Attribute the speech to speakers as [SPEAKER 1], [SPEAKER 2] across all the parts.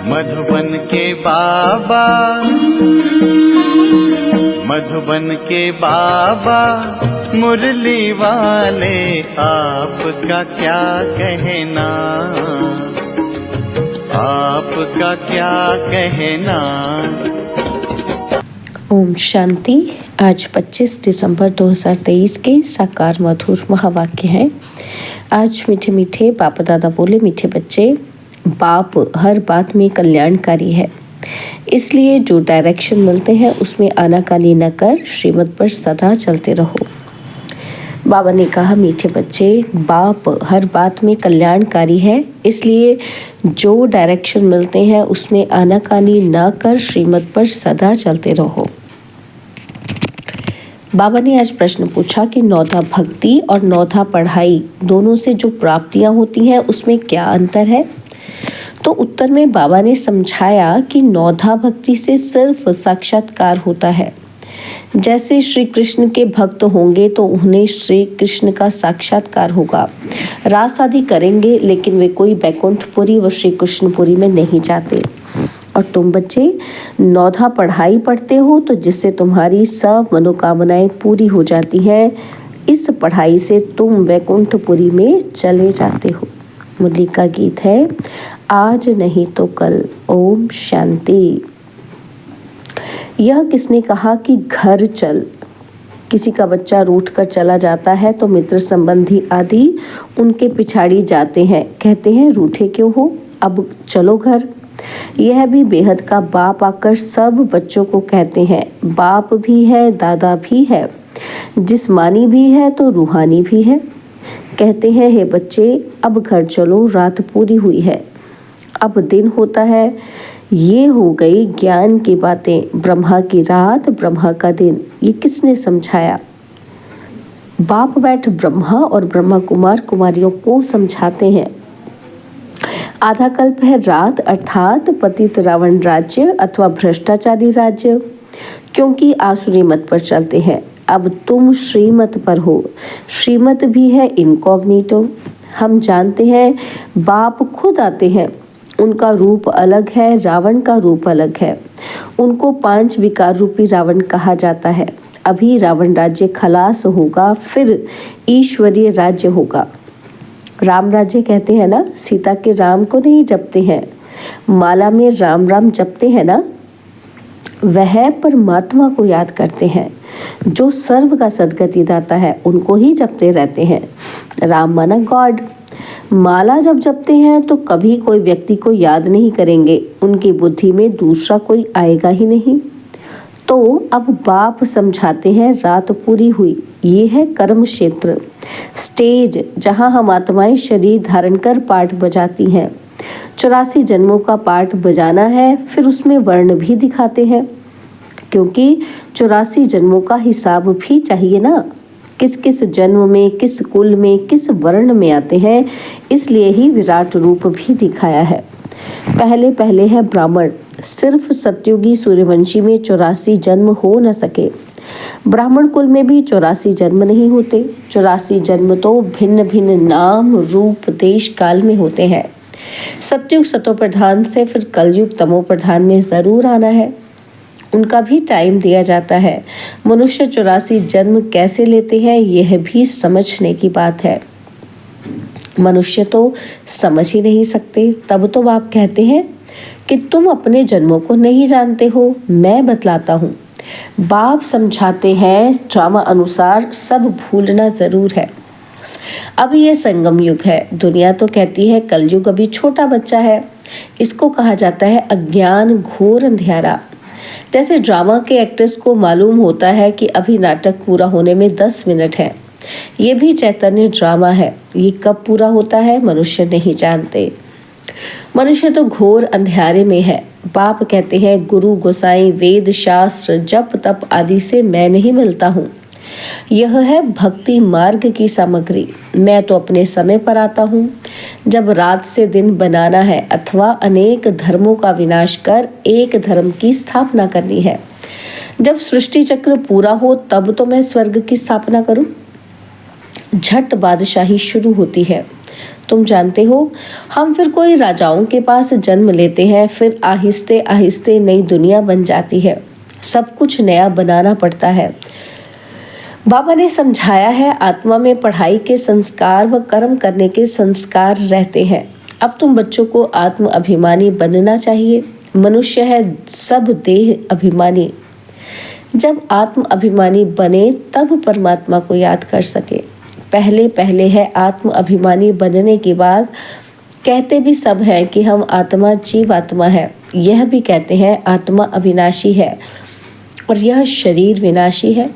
[SPEAKER 1] मधुबन के बाबा, मधुबन के बाबा मुरली वाले, आपका क्या कहना, आपका क्या कहना।
[SPEAKER 2] ओम शांति। आज 25 दिसंबर 2023 के साकार मधुर महावाक्य हैं। आज मीठे मीठे बाप दादा बोले, मीठे बच्चे, बाप हर बात में कल्याणकारी है, इसलिए जो डायरेक्शन मिलते हैं उसमें आनाकानी न कर श्रीमत पर सदा चलते रहो। बाबा ने कहा, मीठे बच्चे, बाप हर बात में कल्याणकारी है, इसलिए जो डायरेक्शन मिलते हैं उसमें आनाकानी न कर श्रीमत पर सदा चलते रहो। बाबा ने आज प्रश्न पूछा कि नौधा भक्ति और नौधा पढ़ाई दोनों से जो प्राप्तियां होती हैं उसमें क्या अंतर है। तो उत्तर में बाबा ने समझाया कि नौधा भक्ति से सिर्फ साक्षात्कार होता है। जैसे श्री कृष्ण के भक्त होंगे तो उन्हें श्री कृष्ण का साक्षात्कार होगा, रास आदि करेंगे, लेकिन वे कोई बैकुंठपुरी व श्री कृष्णपुरी में नहीं जाते। और तुम बच्चे नौधा पढ़ाई पढ़ते हो तो जिससे तुम्हारी सब मनोकामनाएं पूरी हो जाती हैं, इस पढ़ाई से तुम वैकुंठपुरी में चले जाते हो। मुरली का गीत है, आज नहीं तो कल। ओम शांति। यह किसने कहा कि घर चल। किसी का बच्चा रूठ कर चला जाता है तो मित्र संबंधी आदि उनके पिछाड़ी जाते हैं, कहते हैं रूठे क्यों हो, अब चलो घर। यह भी बेहद का बाप आकर सब बच्चों को कहते हैं, बाप भी है, दादा भी है, जिस्मानी भी है तो रूहानी भी है। कहते हैं, हे बच्चे, अब घर चलो, रात पूरी हुई है, अब दिन होता है। ये हो गई ज्ञान की बातें, ब्रह्मा की रात, ब्रह्मा का दिन। ये किसने समझाया। बाप बैठ ब्रह्मा और ब्रह्मा कुमार कुमारियों को समझाते हैं। आधा कल्प है रात, अर्थात पतित रावण राज्य अथवा भ्रष्टाचारी राज्य, क्योंकि आसुरी मत पर चलते हैं। अब तुम श्रीमत पर हो। श्रीमत भी है इनकॉग्निटो। हम जानते हैं बाप खुद आते हैं, उनका रूप अलग है, रावण का रूप अलग है। उनको 5 विकार रूपी रावण कहा जाता है। अभी रावण राज्य खलास होगा, फिर ईश्वरीय राज्य होगा। राम राज्य कहते हैं ना, सीता के राम को नहीं जपते हैं, माला में राम राम जपते हैं ना, वह परमात्मा को याद करते हैं जो सर्व का सदगति दाता है, उनको ही जपते रहते हैं। राम माना गॉड। माला जब जपते हैं तो कभी कोई व्यक्ति को याद नहीं करेंगे, उनकी बुद्धि में दूसरा कोई आएगा ही नहीं। तो अब बाप समझाते हैं, रात पूरी हुई, ये है कर्म क्षेत्र, स्टेज जहां हम आत्माएं शरीर धारण कर पाठ बजाती हैं। 84 जन्मों का पाठ बजाना है, फिर उसमें वर्ण भी दिखाते हैं, क्योंकि 84 जन्मों का हिसाब भी चाहिए ना, किस किस जन्म में, किस कुल में, किस वर्ण में आते हैं, इसलिए ही विराट रूप भी दिखाया है। पहले पहले है ब्राह्मण, सिर्फ सत्युगी सूर्यवंशी में 84 जन्म हो न सके। ब्राह्मण कुल में भी 84 जन्म नहीं होते। 84 जन्म तो भिन्न भिन्न नाम, रूप, देश, काल में होते हैं। सत्युग सतो प्रधान से फिर कलयुग तमो प्रधान में जरूर आना है, उनका भी टाइम दिया जाता है। मनुष्य 84 जन्म कैसे लेते हैं, यह भी समझने की बात है। मनुष्य तो समझ ही नहीं सकते। तब तो बाप कहते हैं कि तुम अपने जन्मों को नहीं जानते हो, मैं बतलाता हूँ। बाप समझाते हैं, ड्रामा अनुसार सब भूलना जरूर है। अब ये संगम युग है। दुनिया तो कहती है कलयुग अभी छोटा बच्चा है, इसको कहा जाता है अज्ञान घोर अंधियारा। जैसे ड्रामा के एक्टर्स को मालूम होता है कि अभी नाटक पूरा होने में 10 मिनट है, ये भी चैतन्य ड्रामा है। ये कब पूरा होता है मनुष्य नहीं जानते। मनुष्य तो घोर अंधेरे में है। बाप कहते हैं, गुरु गोसाई वेद शास्त्र जप तप आदि से मैं नहीं मिलता हूँ। यह है भक्ति मार्ग की सामग्री। मैं तो अपने समय पर आता हूँ, जब रात से दिन बनाना है अथवा अनेक धर्मों का विनाश कर एक धर्म की स्थापना करनी है। जब सृष्टि चक्र पूरा हो तब तो मैं स्वर्ग की स्थापना करूं। झट बादशाही शुरू होती है। तुम जानते हो, हम फिर कोई राजाओं के पास जन्म लेते हैं, फिर आहिस्ते आहिस्ते नई दुनिया बन जाती है, सब कुछ नया बनाना पड़ता है। बाबा ने समझाया है, आत्मा में पढ़ाई के संस्कार व कर्म करने के संस्कार रहते हैं। अब तुम बच्चों को आत्म अभिमानी बनना चाहिए। मनुष्य है सब देह अभिमानी। जब आत्म अभिमानी बने तब परमात्मा को याद कर सके। पहले पहले है आत्म अभिमानी बनने के बाद कहते भी सब हैं कि हम आत्मा जीवात्मा है। यह भी कहते हैं आत्मा अविनाशी है और यह शरीर विनाशी है।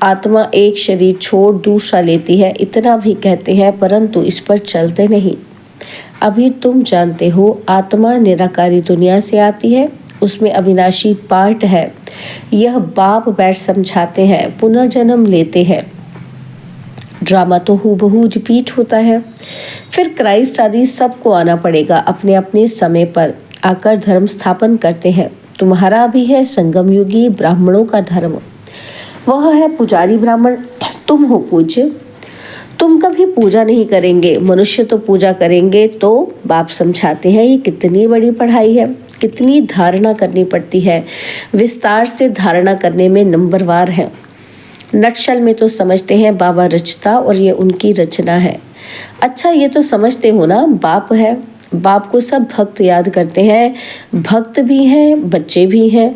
[SPEAKER 2] आत्मा एक शरीर छोड़ दूसरा लेती है, इतना भी कहते हैं, परंतु इस पर चलते नहीं। अभी तुम जानते हो, आत्मा निराकारी दुनिया से आती है, उसमें अविनाशी पार्ट है। यह बाप बैठ समझाते हैं, पुनर्जन्म लेते हैं। ड्रामा तो हूबहू रिपीट होता है। फिर क्राइस्ट आदि सबको आना पड़ेगा, अपने अपने समय पर आकर धर्म स्थापन करते हैं। तुम्हारा भी है संगम युगी ब्राह्मणों का धर्म, वह है पुजारी ब्राह्मण, तुम हो पूज्य। तुम कभी पूजा नहीं करेंगे, मनुष्य तो पूजा करेंगे। तो बाप समझाते हैं, ये कितनी बड़ी पढ़ाई है, कितनी धारणा करनी पड़ती है। विस्तार से धारणा करने में नंबरवार है। नटशल में तो समझते हैं बाबा रचता और ये उनकी रचना है। अच्छा, ये तो समझते हो ना, बाप है, बाप को सब भक्त याद करते हैं। भक्त भी हैं, बच्चे भी हैं।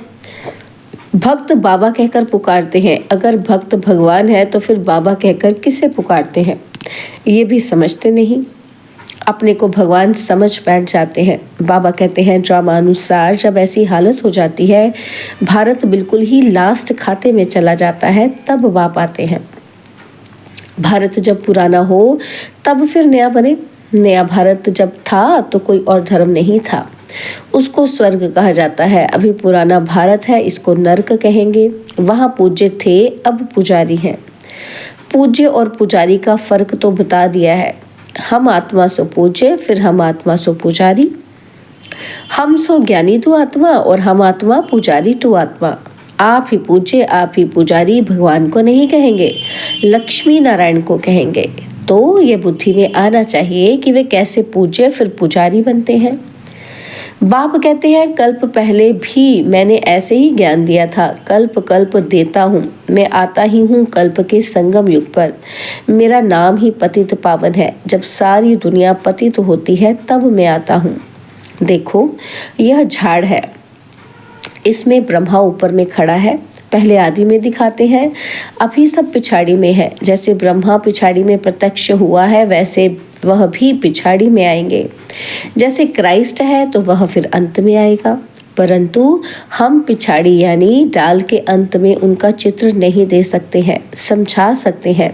[SPEAKER 2] भक्त बाबा कहकर पुकारते हैं। अगर भक्त भगवान है तो फिर बाबा कहकर किसे पुकारते हैं, ये भी समझते नहीं। अपने को भगवान समझ बैठ जाते हैं। बाबा कहते हैं, ड्रामा अनुसार जब ऐसी हालत हो जाती है, भारत बिल्कुल ही लास्ट खाते में चला जाता है, तब बाप आते हैं। भारत जब पुराना हो तब फिर नया बने। नया भारत जब था तो कोई और धर्म नहीं था, उसको स्वर्ग कहा जाता है। अभी पुराना भारत है, इसको नर्क कहेंगे। वहाँ पूज्य थे, अब पुजारी हैं। पूज्य और पुजारी का फर्क तो बता दिया है। हम आत्मा सो पूज्य, फिर हम आत्मा सो पुजारी। हम सो ज्ञानी तो आत्मा और हम आत्मा पुजारी तो आत्मा। आप ही पूज्य, आप ही पुजारी भगवान को नहीं कहेंगे, लक्ष्मी नारायण को कहेंगे। तो ये बुद्धि में आना चाहिए कि वे कैसे पूज्य फिर पुजारी बनते हैं। बाप कहते हैं, कल्प पहले भी मैंने ऐसे ही ज्ञान दिया था। कल्प कल्प देता हूँ, मैं आता ही हूँ कल्प के संगम युग पर। मेरा नाम ही पतित पावन है। जब सारी दुनिया पतित होती है तब मैं आता हूँ। देखो, यह झाड़ है, इसमें ब्रह्मा ऊपर में खड़ा है। पहले आदि में दिखाते हैं, अभी सब पिछाड़ी में है। जैसे ब्रह्मा पिछाड़ी में प्रत्यक्ष हुआ है, वैसे वह भी पिछाड़ी में आएंगे। जैसे क्राइस्ट है तो वह फिर अंत में आएगा, परंतु हम पिछाड़ी यानी डाल के अंत में उनका चित्र नहीं दे सकते हैं, समझा सकते हैं।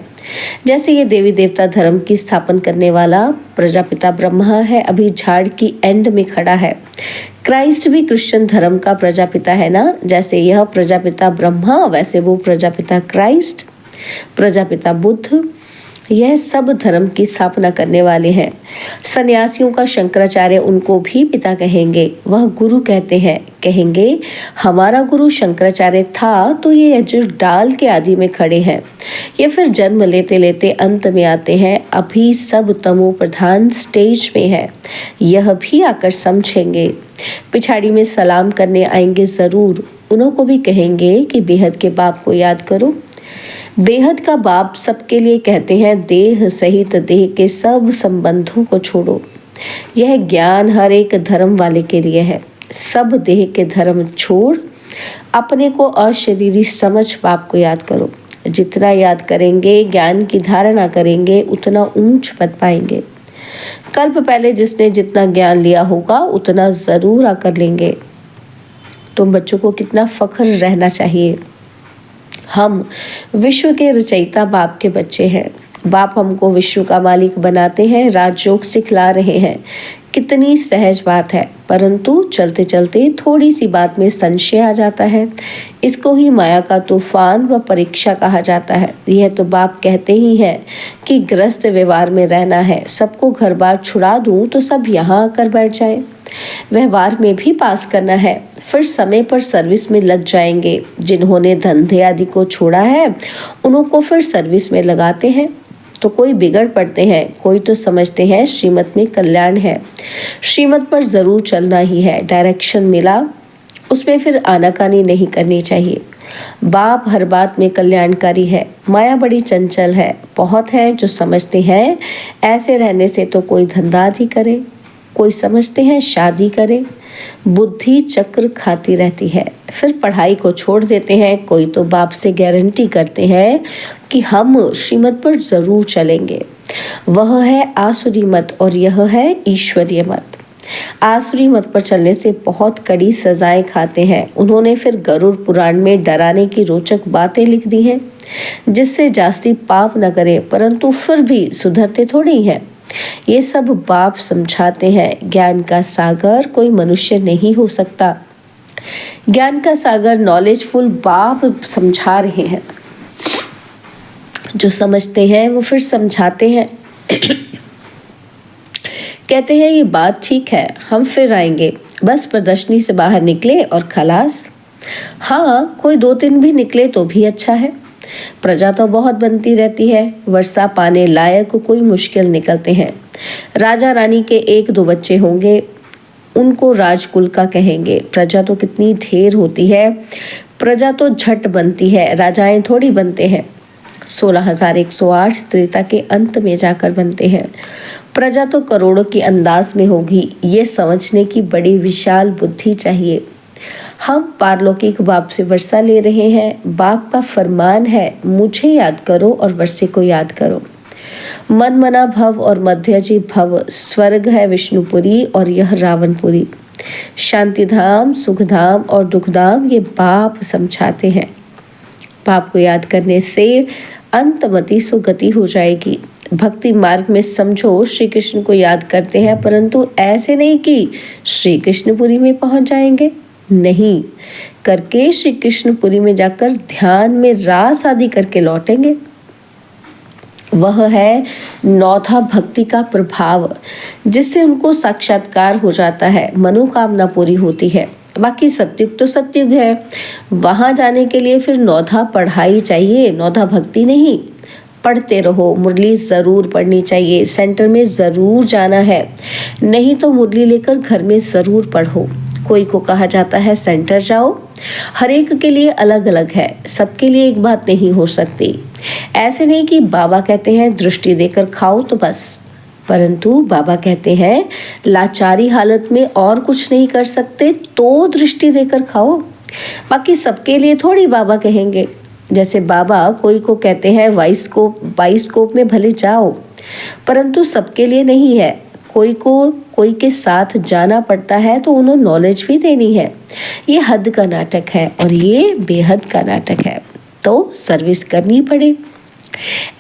[SPEAKER 2] जैसे ये देवी देवता धर्म की स्थापन करने वाला प्रजापिता ब्रह्मा है, अभी झाड़ की एंड में खड़ा है। क्राइस्ट भी क्रिश्चियन धर्म का प्रजापिता है ना। जैसे यह प्रजापिता ब्रह्मा, वैसे वो प्रजापिता क्राइस्ट, प्रजापिता बुद्ध, यह सब धर्म की स्थापना करने वाले हैं। सन्यासियों का शंकराचार्य उनको भी पिता कहेंगे, वह गुरु कहते हैं। कहेंगे हमारा गुरु शंकराचार्य था, तो ये जो डाल के आदि में खड़े हैं, ये फिर जन्म लेते लेते अंत में आते हैं। अभी सब तमो प्रधान स्टेज में है, यह भी आकर समझेंगे। पिछाड़ी में सलाम करने आएंगे जरूर, उनको भी कहेंगे कि बेहद के बाप को याद करो। बेहद का बाप सबके लिए कहते हैं, देह सहित देह के सब संबंधों को छोड़ो। यह ज्ञान हर एक धर्म वाले के लिए है। सब देह के धर्म छोड़ अपने को अशरीरी समझ बाप को याद करो। जितना याद करेंगे, ज्ञान की धारणा करेंगे, उतना ऊंच पद पाएंगे। कल्प पहले जिसने जितना ज्ञान लिया होगा उतना जरूर आकर लेंगे। तुम बच्चों को कितना फख्र रहना चाहिए। हम विश्व के रचयिता बाप के बच्चे हैं। बाप हमको विश्व का मालिक बनाते हैं, राजयोग सिखला रहे हैं। कितनी सहज बात है, परंतु चलते चलते थोड़ी सी बात में संशय आ जाता है। इसको ही माया का तूफान व परीक्षा कहा जाता है। यह तो बाप कहते ही हैं कि ग्रस्त व्यवहार में रहना है। सबको घर बार छुड़ा दूं तो सब यहाँ आकर बैठ जाए। व्यवहार में भी पास करना है, फिर समय पर सर्विस में लग जाएंगे। जिन्होंने धंधे आदि को छोड़ा है, उनको फिर सर्विस में लगाते हैं। तो कोई बिगड़ पड़ते हैं, कोई तो समझते हैं श्रीमत में कल्याण है, श्रीमत पर ज़रूर चलना ही है। डायरेक्शन मिला, उसमें फिर आनाकानी नहीं करनी चाहिए। बाप हर बात में कल्याणकारी है। माया बड़ी चंचल है। बहुत हैं जो समझते हैं ऐसे रहने से तो कोई धंधा ही करे, कोई समझते हैं शादी करे। बुद्धि चक्र खाती रहती है, फिर पढ़ाई को छोड़ देते हैं। कोई तो बाप से गारंटी करते हैं कि हम श्रीमत पर ज़रूर चलेंगे। वह है आसुरी मत और यह है ईश्वरीय मत। आसुरी मत पर चलने से बहुत कड़ी सजाएं खाते हैं। उन्होंने फिर गरुड़ पुराण में डराने की रोचक बातें लिख दी हैं, जिससे जास्ती पाप न करें, परंतु फिर भी सुधरते थोड़ी ही हैं। ये सब बाप समझाते हैं। ज्ञान का सागर कोई मनुष्य नहीं हो सकता। ज्ञान का सागर नॉलेजफुल बाप समझा रहे हैं। जो समझते हैं वो फिर समझाते हैं। कहते हैं ये बात ठीक है, हम फिर आएंगे। बस प्रदर्शनी से बाहर निकले और खलास। हाँ, कोई 2-3 भी निकले तो भी अच्छा है। प्रजा तो बहुत बनती रहती है। वर्षा पाने लायक कोई मुश्किल निकलते हैं। राजा रानी के 1-2 बच्चे होंगे, उनको राजकुल का कहेंगे। प्रजा तो कितनी ढेर होती है। प्रजा तो झट बनती है, राजाएं थोड़ी बनते हैं। 16,108 त्रेता के अंत में जाकर बनते हैं। प्रजा तो करोड़ों की अंदाज में होगी। ये समझने की बड़ी विशाल बुद्धि चाहिए। हम पारलौकिक बाप से वर्षा ले रहे हैं। बाप का फरमान है, मुझे याद करो और वर्षे को याद करो। मन मना भव और मध्यजी भव, स्वर्ग है विष्णुपुरी और यह रावणपुरी। शांतिधाम, सुखधाम और दुखधाम ये बाप समझाते हैं। बाप को याद करने से अंतमति सुगति हो जाएगी। भक्ति मार्ग में समझो श्री कृष्ण को याद करते हैं, परंतु ऐसे नहीं कि श्री कृष्णपुरी में पहुंच जाएंगे। नहीं, करके श्री कृष्णपुरी में जाकर ध्यान में रास आदि करके लौटेंगे। वह है 9था भक्ति का प्रभाव, जिससे उनको साक्षात्कार हो जाता है, मनोकामना पूरी होती है। बाकी सत्युग तो सत्युग है, वहां जाने के लिए फिर 9था पढ़ाई चाहिए, 9था भक्ति नहीं। पढ़ते रहो, मुरली ज़रूर पढ़नी चाहिए, सेंटर में ज़रूर जाना है, नहीं तो मुरली लेकर घर में ज़रूर पढ़ो। कोई को कहा जाता है सेंटर जाओ, हर एक के लिए अलग अलग है, सबके लिए एक बात नहीं हो सकती। ऐसे नहीं कि बाबा कहते हैं दृष्टि देकर खाओ तो बस, परंतु बाबा कहते हैं लाचारी हालत में और कुछ नहीं कर सकते तो दृष्टि देकर खाओ। बाकी सबके लिए थोड़ी बाबा कहेंगे। जैसे बाबा कोई को कहते हैं बाइस्कोप में भले जाओ, परंतु सबके लिए नहीं है। कोई को कोई के साथ जाना पड़ता है तो उन्हें नॉलेज भी देनी है। ये हद का नाटक है और ये बेहद का नाटक है, तो सर्विस करनी पड़े।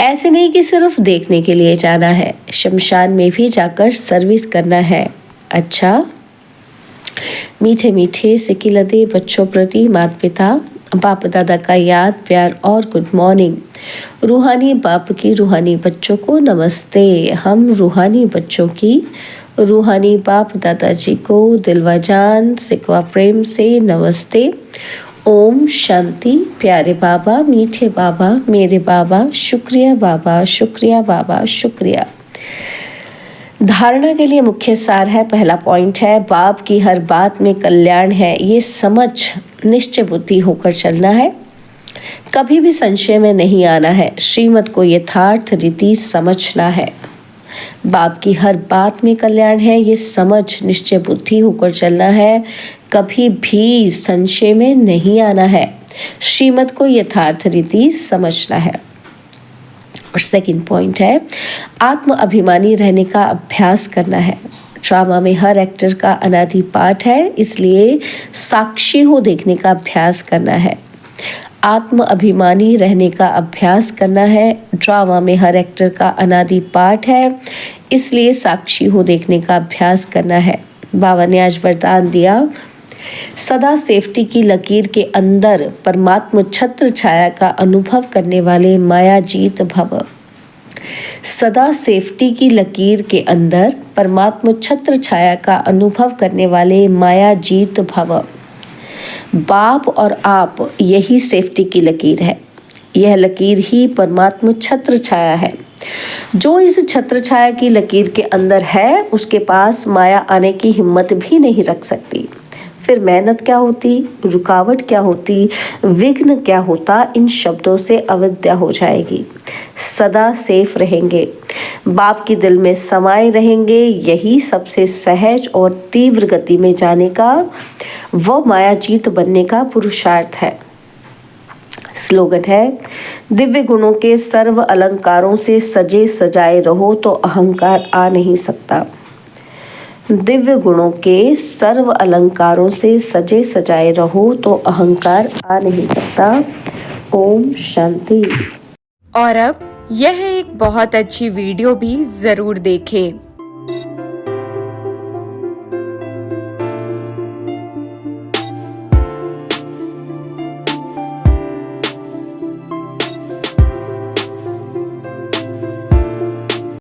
[SPEAKER 2] ऐसे नहीं कि सिर्फ देखने के लिए जाना है, शमशान में भी जाकर सर्विस करना है। अच्छा, मीठे मीठे सिकिलदे बच्चों प्रति माता पिता बाप दादा का याद प्यार और गुड मॉर्निंग। रूहानी बाप की रूहानी बच्चों को नमस्ते। हम रूहानी बच्चों की रूहानी बाप दादाजी को दिलवा जान सिकवा प्रेम से नमस्ते। ओम शांति। प्यारे बाबा, मीठे बाबा, मेरे बाबा, शुक्रिया बाबा, शुक्रिया बाबा, शुक्रिया। धारणा के लिए मुख्य सार है, पहला पॉइंट है बाप की हर बात में कल्याण है। ये समझ निश्चय बुद्धि होकर चलना है, कभी भी संशय में नहीं आना है, श्रीमत को यथार्थ रीति समझना है। बाप की हर बात में कल्याण है, ये समझ निश्चय बुद्धि होकर चलना है, कभी भी संशय में नहीं आना है, श्रीमत को यथार्थ रीति समझना है। और सेकंड पॉइंट है आत्म अभिमानी रहने का अभ्यास करना है। ड्रामा में हर एक्टर का अनादि पाठ है, इसलिए साक्षी हो देखने का अभ्यास करना है। आत्म अभिमानी रहने का अभ्यास करना है। ड्रामा में हर एक्टर का अनादि पाठ है, इसलिए साक्षी हो देखने का अभ्यास करना है। बाबा ने आज वरदान दिया, सदा सेफ्टी की लकीर के अंदर परमात्मा छत्र छाया का अनुभव करने वाले माया जीत भव। सदा सेफ्टी की लकीर के अंदर परमात्मा छत्र छाया का अनुभव करने वाले माया जीत भव। बाप और आप यही सेफ्टी की लकीर है। यह लकीर ही परमात्म छत्र छाया है। जो इस छत्र छाया की लकीर के अंदर है, उसके पास माया आने की हिम्मत भी नहीं रख सकती। फिर मेहनत क्या होती, रुकावट क्या होती, विघ्न क्या होता, इन शब्दों से अविद्या हो जाएगी। सदा सेफ रहेंगे, बाप की दिल में समाये रहेंगे। यही सबसे सहज और तीव्र गति में जाने का व मायाजीत बनने का पुरुषार्थ है। स्लोगन है, दिव्य गुणों के सर्व अलंकारों से सजे सजाए रहो तो अहंकार आ नहीं सकता। दिव्य गुणों के सर्व अलंकारों से सजे सजाए रहो तो अहंकार आ नहीं सकता। ओम शांति।
[SPEAKER 3] और अब यह एक बहुत अच्छी वीडियो भी जरूर देखें।